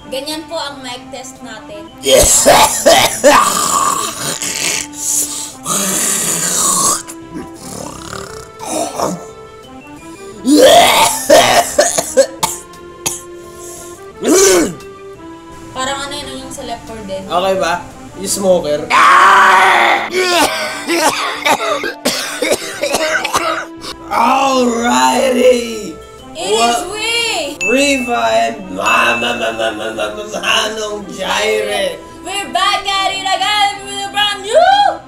Ganyan po ang mic test natin. Parang ano yun yung sa leopard din. Okay ba? Yung smoker. Alrighty! It is we! Riva and Manong Jaire. We're back at it again with a brand new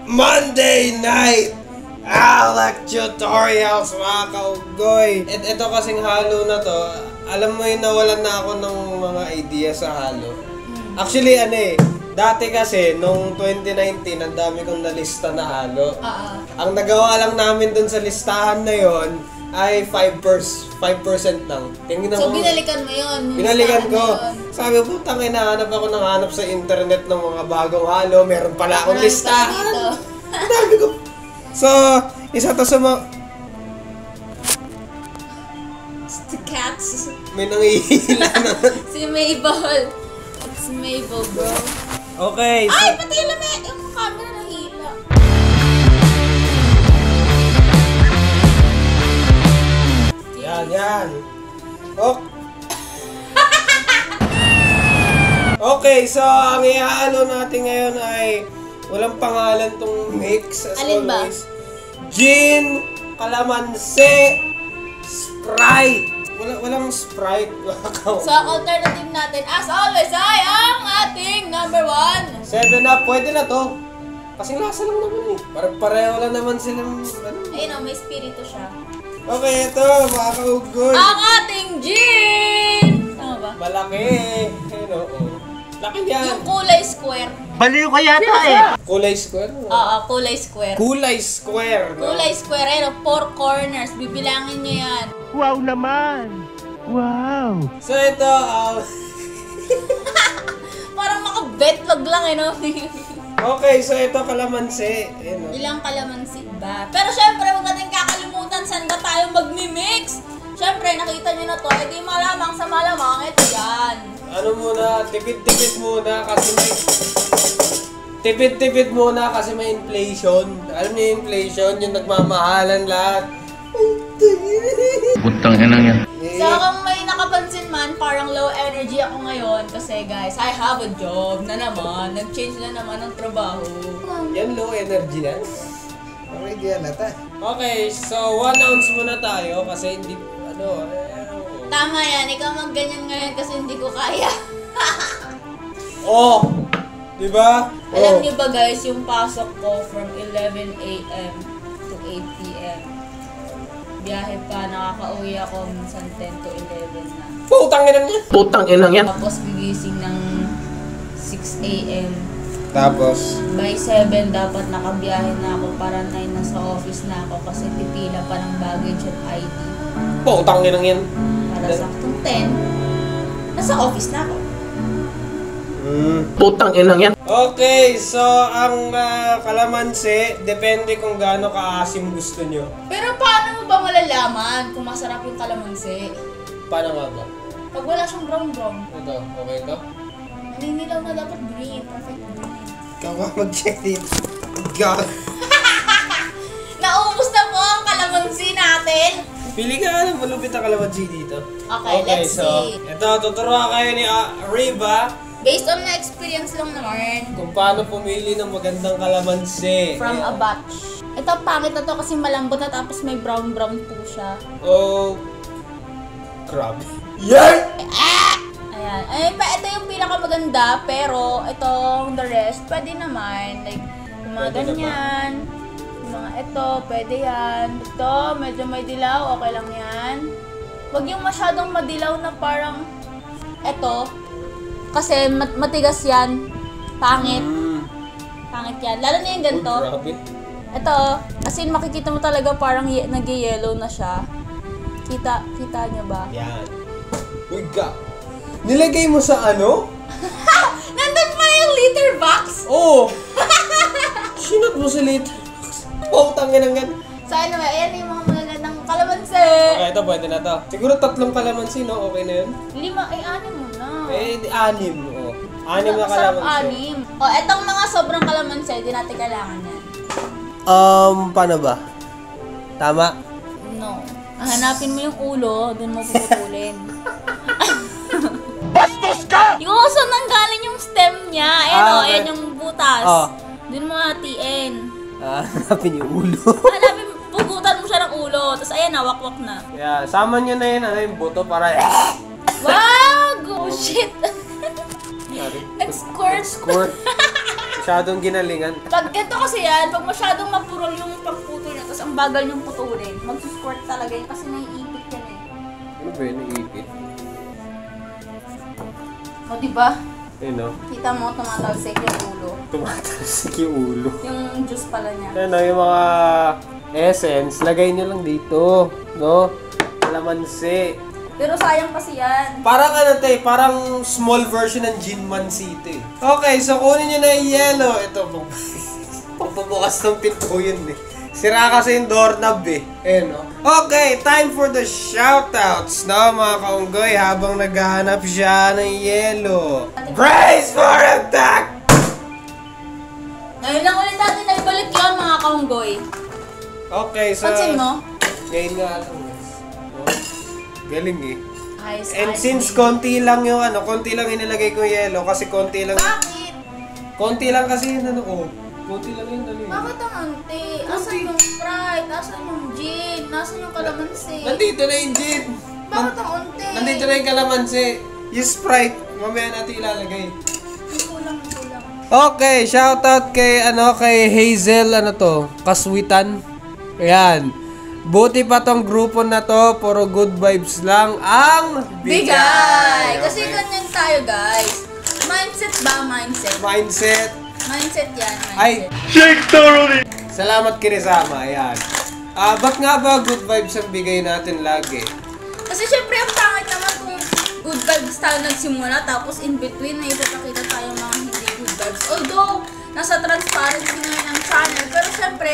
Monday night Alec tutorials, mga kaugoy. Ito kasing halo na to, alam mo yung nawalan na ako ng mga idea sa halo. Actually, dati kasi, nung 2019, ang dami kong nalista na halo. Ang nagawa lang namin dun sa listahan na yon ay 5% lang. Tingnan So, mo. binalikan mo yun? Binalikan ko. Sabi ko, tangin, nahanap ako ng hanap sa internet ng mga bagong halo. Meron pala akong listahan. Sabi ko. So, isa to sa mga... The cats. May nangihila naman. Si Mabel. It's Mabel, bro. Okay, so... Ay, pati yung camera nahila. Yan. Okay, so ang ihalo natin ngayon ay walang pangalan tong mix as alin always. Gin, kalamansi, Sprite. Walang Sprite. So, ang alternative natin, as always, ay ang ating number 1. 7-Up, pwede na to. Kasing lasa lang naman eh. Pareho lang naman silang... Ayun o, may spirito siya. Okay, ito, mga kaugoy. Ang ating gin! Tama ba? Malaki. Ayun o. Laki yan. Yung kulay square. Baliw ka yata eh. Kulay square? Oo, kulay square. Kulay square. No? Kulay square, ayun o, 4 corners. Bibilangin nyo yan. Wow naman. Wow. So ito, Parang maka-betlog lang eh, no? okay, so ito kalamansi. Ayun, no? Ilang kalamansi ba? Pero syempre, huwag natin kakalimutan saan ba tayo magmi-mix. Syempre, nakita nyo na to, eh di malamang sa malamang, ito yan. Ano muna, tipid-tipid muna kasi may... Tipid-tipid muna kasi may inflation. Alam niyo yung inflation, yung nagmamahalan lahat. Buntang inang yan. So kung may nakapansin man, parang low energy ako ngayon kasi guys, I have a job na naman. Nag-change na naman ng trabaho. Yan, low energy yan. Okay, di yan nata. Okay, so 1 ounce muna tayo kasi hindi, Tama yan, ikaw magganyan ngayon kasi hindi ko kaya. Oh! Diba? Alam niyo ba guys, yung pasok ko from 11 a.m. to 8 p.m. Biyahe pa, nakaka-uwi ako minsan 10 to 11 na. Putang inang yan! Putang inang yan! Tapos gigising ng 6 a.m. Tapos? By 7, dapat nakabiyahe na ako para 9 nasa office na ako kasi pipila pa ng baggage at ID. Putang inang yan! Para saktong 10, nasa office na ako. Putang inang yan. Okay, so ang kalamansi, depende kung gaano kaasim gusto nyo. Pero paano mo ba malalaman kung masarap yung kalamansi? Paano nga ba? Pag wala siyang brown-brown, Ito, okay ito? naninilaw na dapat green, perfect green. Ikaw ba mag-check dito? God! Naubos na po ang kalamansi natin! Pili ka alam, malupit ang kalamansi dito. Okay, let's see. Ito, tuturuan kayo ni Riva Based on my experience lang naman. kung paano pumili ng magandang kalamansi. From a batch. Ito, pangit na to kasi malambot na tapos may brown-brown po siya. Oh, grabe. Yan! Ayan. Ay, ito yung pinakamaganda, pero itong the rest, pwede naman. Like, yung mga Pwede ganyan. Yung mga ito, pwede yan. Ito, medyo may dilaw, okay lang yan. Huwag yung masyadong madilaw na parang ito. Kasi matigas yan. Pangit. Pangit yan. Lalo na yung ganito. Oh, grabe. Ito, as in makikita mo talaga parang nag-yellow na siya. Kita nyo ba? Yan. Uy, ga. Nilagay mo sa ano? Nandun pa yung liter box! Oo! Sinot mo sa liter. Putang inang yan. So anyway, ayan yung mga magagandang kalamansi. Okay, ito pwede na to. Siguro 3 kalamansi, no? Okay na yun? 5, ay 6 mo na. Eh, 6. Oh. 6 na Masarap kalamansi. 6. O, etong mga sobrang kalamansi, di natin kailangan yan. Paano ba? Tama? No. Hanapin mo yung ulo, dun mo puputulin. Bastos ka! Yung kung nanggaling yung stem niya, ayan o, Okay. ayan yung butas. Oh. Dun mo hatiin. Hanapin yung ulo. Hanapin, pugutan mo siya ng ulo, tapos ayan na, wakwak na. Yeah, sama nyo na yun, yung buto para... Wag! Oh, shit! Sorry. Nag-squirt. Squirt. Masyadong ginalingan. Pag ganito kasi yan, pag masyadong mapurol yung pagputol niya, tapos ang bagal niyong putulin, mag-squirt talaga yun kasi naiipit yan eh. Ano ba yun? Iipit? O, diba? Ayun, no? Kita mo, tumatalsik yung ulo. Tumatalsik yung ulo. Yung juice pala niya. Ayun, no? Yung mga essence, lagay nyo lang dito. No? Kalamansi. Pero sayang kasi yan. Parang ano to eh, parang small version ng Gin Mansito eh. Okay, so kunin nyo na yung yellow. Ito, pagpabukas ng pinto yun eh. Sira kasi yung doorknob eh. Ayun, no? Okay, time for the shoutouts, no, mga kaunggoy, habang naghahanap siya ng yellow. Brace for attack! Ngayon lang ulit natin naibalik yun, mga kaunggoy. Okay, so... Pansin mo? Ngayon nga lang, guys. No? Galing eh. Ayos, And ayos since din. konti lang yung ano, konti lang inilagay ko yung yellow kasi konti lang... Bakit? Konti lang kasi yun ano ko. Konti lang yun ano yun. Bakit ang unti? Asan yung Sprite? Asan yung gin? Asan yung kalamansi? Nandito na yung gin! Bakit ang unti? Nandito na yung kalamansi. Yung Sprite, mamaya natin ilalagay. Ang kulang. Okay, shoutout kay kay Hazel Kaswitan. Ayan. Buti pa tong grupo na to, puro good vibes lang ang Bigay! Kasi Okay. ganyan tayo, guys. Mindset ba? Mindset. Mindset. Mindset yan. Ay, Mindset. salamat kinisama. Ayan. Ba't nga ba good vibes ang bigay natin lagi? Kasi syempre, ang pangit naman kung good vibes tayo nagsimula, tapos in between, may ipapakita tayo mga hindi good vibes. Although, nasa transparency ngayon ang channel, pero syempre,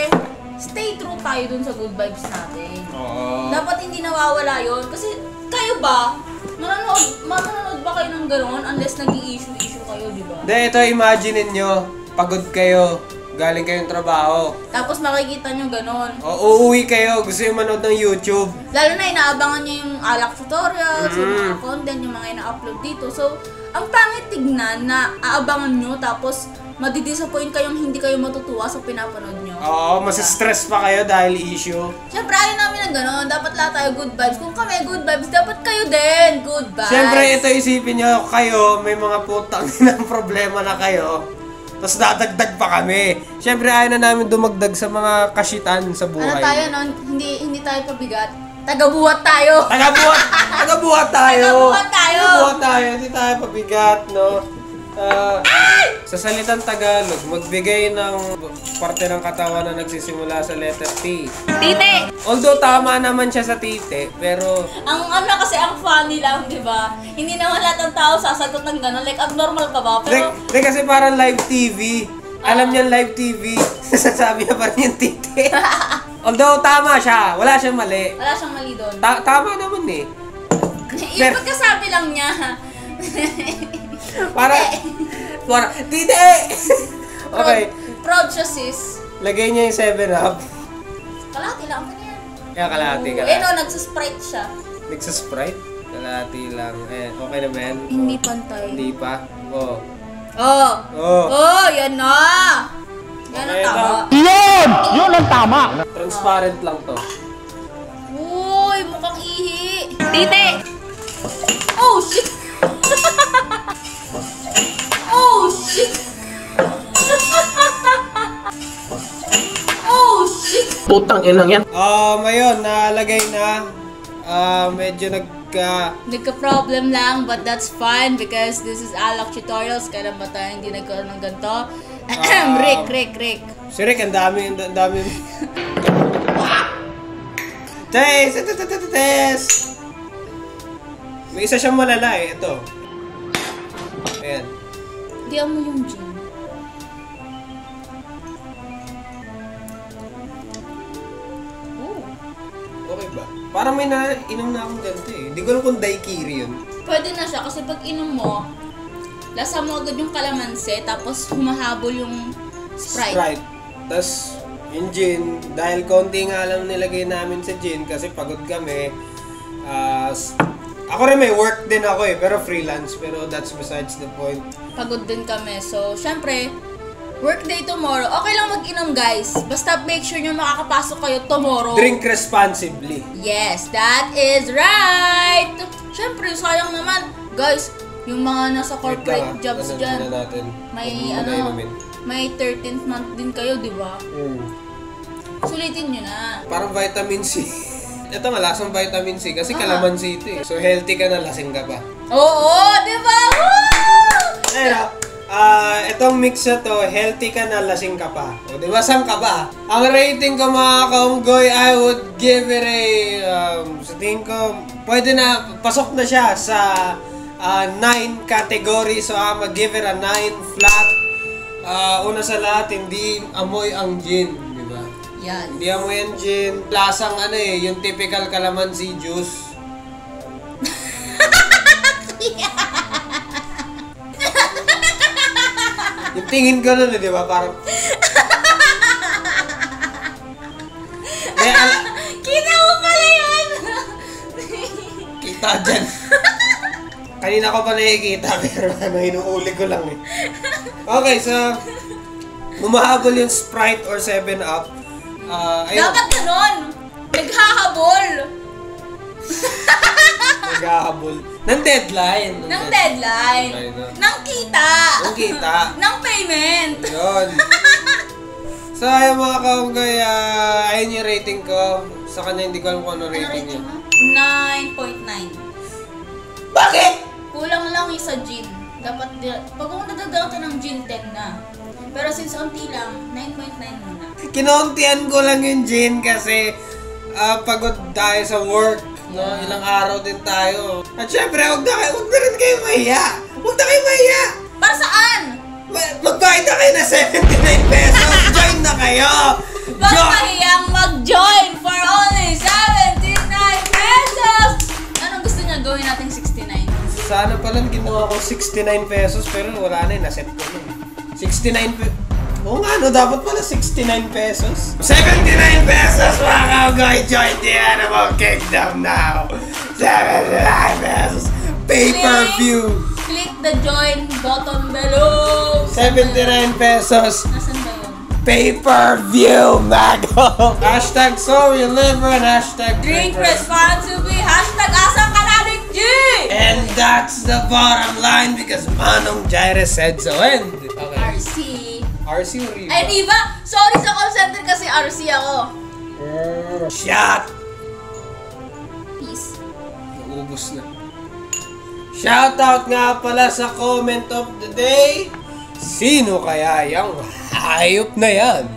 stay true tayo dun sa good vibes natin. Oo. Dapat hindi nawawala yon. Kasi kayo ba, manonood ba kayo ng gano'n unless nag-i-issue kayo, di ba? Hindi, ito imagine nyo, pagod kayo, galing kayong trabaho. Tapos makikita nyo gano'n. O uuwi kayo, gusto yung manood ng YouTube. Lalo na inaabangan nyo yung alak tutorials, yung mga content, yung mga ina-upload dito. So, ang pangit tignan na aabangan nyo tapos madidisappoint kayong hindi kayo matutuwa sa pinapanood nyo. Oo, masistress pa kayo dahil issue. Siyempre, ayaw namin ng gano'n. Dapat lahat tayo good vibes. Kung kami good vibes, dapat kayo din good vibes. Siyempre, ito isipin nyo, kayo, may mga putang ng problema na kayo. Tapos dadagdag pa kami. Siyempre, ayaw na namin dumagdag sa mga kashitan sa buhay. Ano tayo nun? Hindi tayo pabigat. Tagabuhat tayo. Tagabuhat! Tagabuhat tayo! Tagabuhat tayo! Tagabuhat tayo! Hindi tayo pabigat, no? Sa salitang Tagalog, magbigay ng parte ng katawan na nagsisimula sa letter T. Tite! Although tama naman siya sa tite, pero Ang kasi ang funny lang, di ba? Hindi naman lahat ng tao sasagot ng gano'n. Like, abnormal ka ba? Pero, Hindi kasi parang live TV. Alam niya live TV. Sasabi niya pa rin yung tite. Although tama siya, wala siyang mali. wala siyang mali doon. Tama naman eh. Yung pagkasabi lang niya. Para tite! Okay, Proud siya, sis. lagay niya yung 7-Up. Kalahati lang ako niyan. Kaya kalahati ka Eh lang. no, nagsasprite siya. Nagsasprite? Kalahati lang. Okay na ba yan? Hindi Oh. pantay. Hindi pa? Oo. Oh. Oo. Oh, yan na. Yan ang Okay, tama. Yun! Yun ang tama! Transparent lang to. Uy, mukhang ihi. Tite! Oh, shit! Oh, shit! Oh, shit! Putang inang yan. Ayun, nalagay na. Medyo Nagka-problem lang, but that's fine because this is Alak Tutorials. Kaya ba tayo hindi nagkaroon ng ganito? Rick. Si Rick, ang dami. Test! Test! May isa siyang malala eh. Ito. Ayan. Diyan mo yung gin. Okay ba? Parang may nainom na akong ganito eh. Hindi ko alam kung daiquiri yun. Pwede na siya kasi pag inom mo, lasa mo agad yung kalamansi, tapos humahabol yung Sprite. Tapos, yung gin, dahil konti nga lang nilagay namin sa gin kasi pagod kami. Ako rin may work din ako eh, pero freelance. Pero that's besides the point. Pagod din kami. So, syempre, work day tomorrow. Okay lang mag-inom, guys. Basta make sure nyo makakapasok kayo tomorrow. Drink responsibly. Yes, that is right! Syempre, sayang naman. Guys, yung mga nasa corporate jobs dyan, may 13th month din kayo, di ba? Sulitin nyo na. Parang vitamin C. Ito nga, lasang vitamin C kasi kalamansi ito eh. So, healthy ka na, lasing ka pa. Oo, di ba? Pero, itong mix na to, healthy ka na, lasing ka pa. O, di ba, saan ka ba? Ang rating ko mga kaunggoy, I would give it a, sa tingin ko, pwede na, pasok na siya sa 9 category. So, I'm gonna give it a 9 flat. Una sa lahat, hindi amoy ang gin, di ba? Yan. Hindi amoy ang gin. Lasang ano eh, yung typical calamansi juice. Yung tingin ko nun, di ba? Parang... Kita mo pala yun! Kita dyan. Kanina ko pa nakikita, pero hinuuli ko lang eh. Okay, so... Humahabol yung Sprite or 7-Up. Ayun. Dapat ganun! Naghahabol! Naghahabol. Ng deadline. Ng deadline. Ng kita. Ng kita. Ng payment. Yun. So, ayun mga kaunggay, ayun yung rating ko. Sa kanya, hindi ko alam kung ano rating niya. 9.9. Bakit? Kulang lang yung sa gin. Dapat, pag kung nadagdagan ka ng gin, 10 na. Pero since unti lang, 9.9 muna. Kinontian ko lang yung gin kasi pagod tayo sa work. No? Ilang araw din tayo. At syempre, huwag na rin kayo mahiya. Huwag na kayo mahiya. Para saan? Magbayad na kayo na 79 pesos. Join na kayo. Huwag mahiyang mag-join for only 79 pesos! Anong gusto niya gawin natin 69? Sana pala ginawa ko 69 pesos pero wala na eh. Naset ko na. 69 pesos. Oo nga, no, dapat pala 69 pesos. 79 pesos, mga kaugay! Join the Animal Kingdom now! 79 pesos! Pay-per-view! Click the join button below! 79 pesos! Nasaan ba yun? Pay-per-view, Mago! Hashtag sorry liver and hashtag Drink responsibly! Hashtag asang kanadik G! And that's the bottom line because Manong Jairus said so. And okay. RC or Riva? Ay, Riva! Sorry sa call center kasi RC ako. Shot! Peace. Naubos na. Shoutout nga pala sa comment of the day. Sino kaya yung hayop na yan?